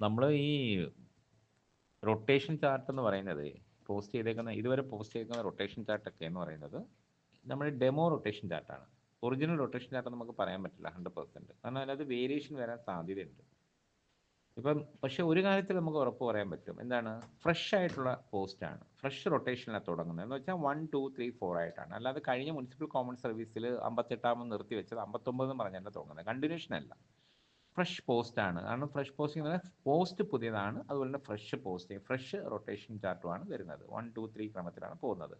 നമ്മൾ ഈ rotation chart എന്ന് പറയുന്നത് പോസ്റ്റ് ചെയ്തേക്കുന്ന ഇതുവരെ പോസ്റ്റ് ചെയ്തേക്കുന്ന റൊട്ടേഷൻ ചാർട്ടൊക്കെ എന്ന് പറയുന്നത് നമ്മുടെ ഡെമോ റൊട്ടേഷൻ ചാർട്ടാണ്. ഒറിജിനൽ റൊട്ടേഷൻ ചാർട്ട് നമുക്ക് പറയാൻ പറ്റില്ല 100%. കാരണം അതിനകത്ത് വേരിയേഷൻ വരാൻ സാധ്യതയുണ്ട്. ഇപ്പം പക്ഷേ ഒരു കാര്യത്തിൽ നമുക്ക് ഉറപ്പ് പറയാൻ പറ്റും. എന്താണ്? ഫ്രഷ് ആയിട്ടുള്ള പോസ്റ്റാണ്. ഫ്രഷ് റൊട്ടേഷനിലാണ് തുടങ്ങുന്നത്. എന്ന് വെച്ചാൽ 1, 2, 3, 4 ആയിട്ടാണ്. അല്ലാതെ കഴിഞ്ഞ മുനിസിപ്പൽ കോമൺ സർവീസിൽ 58 നിർത്തി വെച്ചത് 59 പറഞ്ഞല്ല തുടങ്ങുന്നത്. കണ്ടിന്യൂഷൻ അല്ല, ഫ്രഷ് പോസ്റ്റാണ്. കാരണം ഫ്രഷ് പോസ്റ്റിംഗ് എന്ന് പറഞ്ഞാൽ പോസ്റ്റ് പുതിയതാണ്, അതുപോലെ തന്നെ ഫ്രഷ് പോസ്റ്റിംഗ്, ഫ്രഷ് റൊട്ടേഷൻ ചാർട്ടുമാണ് വരുന്നത്. 1, 2, 3 ക്രമത്തിലാണ് പോകുന്നത്.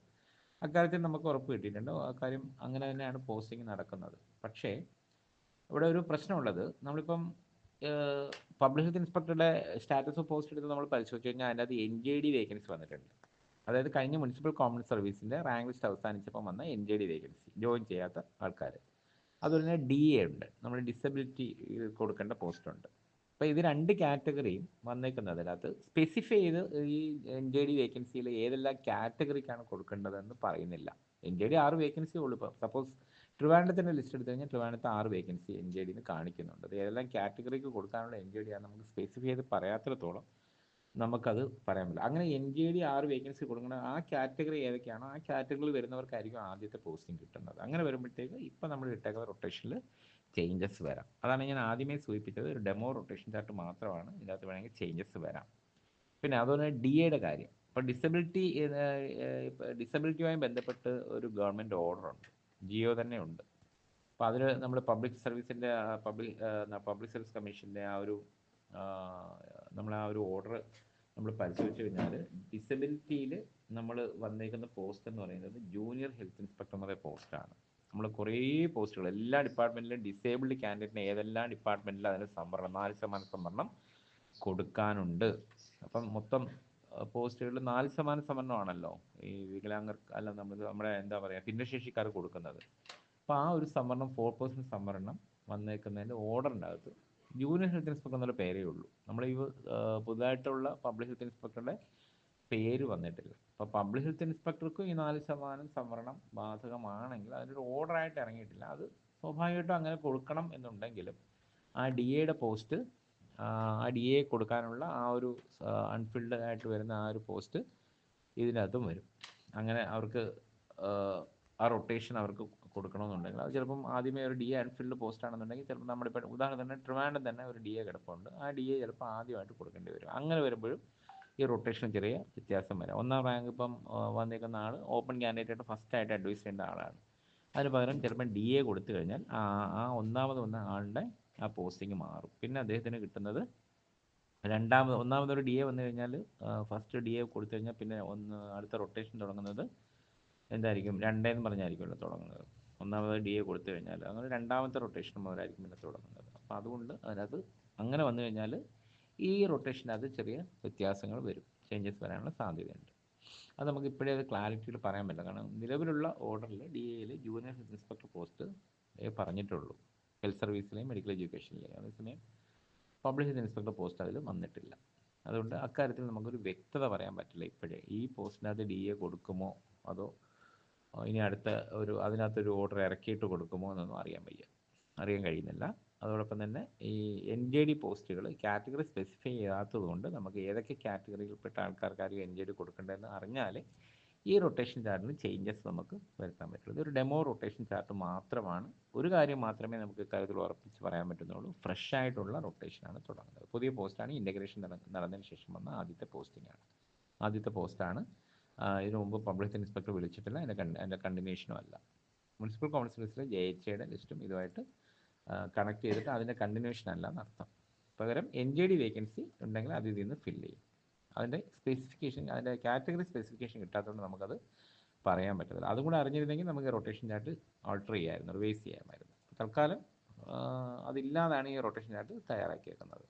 അക്കാര്യത്തിൽ നമുക്ക് ഉറപ്പ് കിട്ടിയിട്ടുണ്ട്. അക്കാര്യം അങ്ങനെ തന്നെയാണ് പോസ്റ്റിംഗ് നടക്കുന്നത്. പക്ഷേ ഇവിടെ ഒരു പ്രശ്നമുള്ളത്, നമ്മളിപ്പം പബ്ലിക് ഹെൽത്ത് ഇൻസ്പെക്ടറുടെ സ്റ്റാറ്റസ് ഓഫ് പോസ്റ്റ് എടുത്ത് നമ്മൾ പരിശോധിച്ച് കഴിഞ്ഞാൽ അതിനകത്ത് NJD വേക്കൻസി വന്നിട്ടുണ്ട്. അതായത് കഴിഞ്ഞ മുനിസിപ്പൽ കോമൺ സർവീസിൻ്റെ റാങ്ക് ലിസ്റ്റ് അവസാനിച്ചപ്പോൾ വന്ന NJD വേക്കൻസി, ജോയിൻ ചെയ്യാത്ത ആൾക്കാർ. അതുപോലെ തന്നെ DA ഉണ്ട്, നമ്മൾ ഡിസബിലിറ്റി കൊടുക്കേണ്ട പോസ്റ്റുണ്ട്. അപ്പോൾ ഇത് രണ്ട് കാറ്റഗറിയും വന്നേക്കുന്നതിനകത്ത് സ്പെസിഫൈ ചെയ്ത് ഈ NJD വേക്കൻസിയിൽ ഏതെല്ലാം കാറ്റഗറിക്കാണ് കൊടുക്കേണ്ടതെന്ന് പറയുന്നില്ല. NJD 6 വേക്കൻസി ഉള്ളൂ. ഇപ്പോൾ സപ്പോസ് ട്രിവാൻഡ്രത്തിൻ്റെ ലിസ്റ്റ് എടുത്തു കഴിഞ്ഞാൽ ട്രിവാൻഡ്രത്ത് 6 വേക്കൻസി NJD കാണിക്കുന്നുണ്ട്. അത് ഏതെല്ലാം കാറ്റഗറിക്ക് കൊടുക്കാനുള്ള NJD ആണ് നമുക്ക് സ്പെസിഫൈ ചെയ്ത് പറയാത്തിടത്തോളം നമുക്കത് പറയാൻ പറ്റില്ല. അങ്ങനെ NJD 6 വേക്കൻസി കൊടുക്കുന്ന ആ കാറ്റഗറി ഏതൊക്കെയാണോ ആ കാറ്റഗറിയിൽ വരുന്നവർക്കായിരിക്കും ആദ്യത്തെ പോസ്റ്റിംഗ് കിട്ടുന്നത്. അങ്ങനെ വരുമ്പോഴത്തേക്ക് ഇപ്പം നമ്മൾ ഇട്ടേക്കുന്ന റൊട്ടേഷനിൽ ചേഞ്ചസ് വരാം. അതാണ് ഞാൻ ആദ്യമേ സൂചിപ്പിച്ചത്. ഒരു ഡെമോ റൊട്ടേഷൻ ചാർട്ട് മാത്രമാണ്, ഇതിനകത്ത് വേണമെങ്കിൽ ചേഞ്ചസ് വരാം. പിന്നെ അതുപോലെ DAയുടെ കാര്യം, ഇപ്പോൾ ഡിസബിലിറ്റിയുമായി ബന്ധപ്പെട്ട് ഒരു ഗവൺമെൻറ് ഓർഡറുണ്ട്, ജിയോ തന്നെ ഉണ്ട്. അപ്പോൾ അതിൽ നമ്മൾ പബ്ലിക് സർവീസിൻ്റെ പബ്ലിക് സർവീസ് കമ്മീഷൻ്റെ നമ്മൾ ആ ഒരു ഓർഡർ നമ്മൾ പരിശോധിച്ച് കഴിഞ്ഞാൽ ഡിസബിലിറ്റിയിൽ നമ്മൾ വന്നേക്കുന്ന പോസ്റ്റ് എന്ന് പറയുന്നത് ജൂനിയർ ഹെൽത്ത് ഇൻസ്പെക്ടർ എന്നുള്ള പോസ്റ്റാണ്. നമ്മൾ കുറേ പോസ്റ്റുകൾ എല്ലാ ഡിപ്പാർട്ട്മെൻറ്റിലും ഡിസേബിൾഡ് കാൻഡിഡേറ്റിന് ഏതെല്ലാം ഡിപ്പാർട്ട്മെൻറ്റിലും അതിന് സംവരണം 4% സംവരണം കൊടുക്കാനുണ്ട്. അപ്പം മൊത്തം പോസ്റ്റുകളിൽ 4% സംവരണമാണല്ലോ ഈ വികലാംഗർക്ക്, അല്ല നമ്മുടെ എന്താ പറയുക, ഭിന്നശേഷിക്കാർക്ക് കൊടുക്കുന്നത്. അപ്പോൾ ആ ഒരു സംവരണം 4% സംവരണം വന്നേക്കുന്നതിൻ്റെ ഓർഡറിൻ്റെ അകത്ത് ജൂനിയർ ഹെൽത്ത് ഇൻസ്പെക്ടർ എന്നുള്ള പേരേ ഉള്ളൂ. നമ്മൾ ഈ പുതുതായിട്ടുള്ള പബ്ലിക് ഹെൽത്ത് ഇൻസ്പെക്ടറുടെ പേര് വന്നിട്ടില്ല. അപ്പോൾ പബ്ലിക് ഹെൽത്ത് ഇൻസ്പെക്ടർക്കും ഈ 4% സംവരണം ബാധകമാണെങ്കിൽ അതിനൊരു ഓർഡറായിട്ട് ഇറങ്ങിയിട്ടില്ല. അത് സ്വാഭാവികമായിട്ടും അങ്ങനെ കൊടുക്കണം എന്നുണ്ടെങ്കിലും ആ DAയുടെ പോസ്റ്റ്, ആ DA കൊടുക്കാനുള്ള ആ ഒരു അൺഫിൽഡ് ആയിട്ട് വരുന്ന ആ ഒരു പോസ്റ്റ് ഇതിനകത്തും വരും. അങ്ങനെ അവർക്ക് ആ റൊട്ടേഷൻ അവർക്ക് കൊടുക്കണമെന്നുണ്ടെങ്കിൽ അത് ചിലപ്പം ആദ്യമേ ഒരു DA അൺഫിൽഡ് പോസ്റ്റ് ആണെന്നുണ്ടെങ്കിൽ ചിലപ്പോൾ നമ്മളിപ്പോൾ ഉദാഹരണത്തിന് ട്രിവാൻഡ്രം തന്നെ ഒരു DA കിടപ്പുണ്ട്, ആ DA ചിലപ്പോൾ ആദ്യമായിട്ട് കൊടുക്കേണ്ടി വരും. അങ്ങനെ വരുമ്പോഴും ഈ റൊട്ടേഷൻ ചെറിയ വ്യത്യാസം വരാം. ഒന്നാം റാങ്ക് ഇപ്പം വന്നിരിക്കുന്ന ആൾ ഓപ്പൺ കാൻഡിഡേറ്റായിട്ട് ഫസ്റ്റായിട്ട് അഡ്വൈസ് ചെയ്യേണ്ട ആളാണ്. അതിന് പകരം ചിലപ്പം DA കൊടുത്തു കഴിഞ്ഞാൽ ആ ഒന്നാമത് വന്ന ആളുടെ ആ പോസ്റ്റിംഗ് മാറും. പിന്നെ അദ്ദേഹത്തിന് കിട്ടുന്നത് ഒന്നാമതൊരു DA വന്നു കഴിഞ്ഞാൽ ഫസ്റ്റ് DA കൊടുത്തു കഴിഞ്ഞാൽ പിന്നെ അടുത്ത റൊട്ടേഷൻ തുടങ്ങുന്നത് എന്തായിരിക്കും, 2 എന്ന് പറഞ്ഞായിരിക്കുമല്ലോ തുടങ്ങുന്നത്. ഒന്നാമത് DA കൊടുത്തു കഴിഞ്ഞാൽ അങ്ങനെ രണ്ടാമത്തെ റൊട്ടേഷൻ മുതലായിരിക്കും പിന്നെ തുടങ്ങുന്നത്. അപ്പോൾ അതുകൊണ്ട് അതിനകത്ത് അങ്ങനെ വന്നു കഴിഞ്ഞാൽ ഈ റൊട്ടേഷനകത്ത് ചെറിയ വ്യത്യാസങ്ങൾ വരും, ചേഞ്ചസ് വരാനുള്ള സാധ്യതയുണ്ട്. അത് നമുക്ക് ഇപ്പോഴേ അത് ക്ലാരിറ്റിയിൽ പറയാൻ പറ്റില്ല. കാരണം നിലവിലുള്ള ഓർഡറിൽ DAയിൽ ജൂനിയർ ഹെൽത്ത് ഇൻസ്പെക്ടർ പോസ്റ്റ് പറഞ്ഞിട്ടുള്ളൂ, ഹെൽത്ത് സർവീസിലെയും മെഡിക്കൽ എഡ്യൂക്കേഷനിലെയും. അതേസമയം പബ്ലിക് ഹെൽത്ത് ഇൻസ്പെക്ടർ പോസ്റ്റ് അതിൽ വന്നിട്ടില്ല. അതുകൊണ്ട് അക്കാര്യത്തിൽ നമുക്കൊരു വ്യക്തത പറയാൻ പറ്റില്ല ഇപ്പോഴേ. ഈ പോസ്റ്റിനകത്ത് DA കൊടുക്കുമോ അതോ ഇനി അടുത്ത അതിനകത്തൊരു ഓർഡർ ഇറക്കിയിട്ട് കൊടുക്കുമോ എന്നൊന്നും അറിയാൻ കഴിയുന്നില്ല. അതോടൊപ്പം തന്നെ ഈ NJD പോസ്റ്റുകൾ കാറ്റഗറി സ്പെസിഫൈ ചെയ്യാത്തത് കൊണ്ട് നമുക്ക് ഏതൊക്കെ കാറ്റഗറിയിൽപ്പെട്ട ആൾക്കാർക്കായിരിക്കും NJD കൊടുക്കേണ്ടതെന്ന് അറിഞ്ഞാൽ ഈ റൊട്ടേഷൻ ചാർട്ടിന് ചേഞ്ചസ് നമുക്ക് വരുത്താൻ പറ്റുള്ളൂ. ഇതൊരു ഡെമോ റൊട്ടേഷൻ ചാർട്ട് മാത്രമാണ്. ഒരു കാര്യം മാത്രമേ നമുക്ക് ഇക്കാര്യത്തിൽ ഉറപ്പിച്ച് പറയാൻ പറ്റുന്നുള്ളൂ, ഫ്രഷ് ആയിട്ടുള്ള റൊട്ടേഷനാണ് തുടങ്ങുന്നത്. പുതിയ പോസ്റ്റാണ്, ഇൻ്റഗ്രേഷൻ നടന്നതിന് ശേഷം വന്ന ആദ്യത്തെ പോസ്റ്റിംഗാണ്, ആദ്യത്തെ പോസ്റ്റാണ്. ഇതിനു മുമ്പ് പബ്ലിക് ഇൻസ്പെക്ടർ വിളിച്ചിട്ടില്ല, അതിൻ്റെ കണ്ടിന്യൂഷനും അല്ല. മുനിസിപ്പൽ കൗൺസിൽസിലെ JHയുടെ ലിസ്റ്റും ഇതുമായിട്ട് കണക്ട് ചെയ്തിട്ട് അതിൻ്റെ കണ്ടിന്യൂഷൻ അല്ല എന്നർത്ഥം. പകരം NJD വേക്കൻസി ഉണ്ടെങ്കിൽ അത് ഇതിൽ നിന്ന് ഫില്ല് ചെയ്യും. അതിൻ്റെ സ്പെസിഫിക്കേഷൻ, അതിൻ്റെ കാറ്റഗറി സ്പെസിഫിക്കേഷൻ കിട്ടാത്തതുകൊണ്ട് നമുക്കത് പറയാൻ പറ്റത്തില്ല. അതും കൂടെ അറിഞ്ഞിരുന്നെങ്കിൽ നമുക്ക് റൊട്ടേഷൻ ചാർട്ട് ആൾട്ടർ ചെയ്യാമായിരുന്നു, റിവൈസ് ചെയ്യാമായിരുന്നു. തൽക്കാലം അതില്ലാതാണ് ഈ റൊട്ടേഷൻ ചാർട്ട് തയ്യാറാക്കിയേക്കുന്നത്.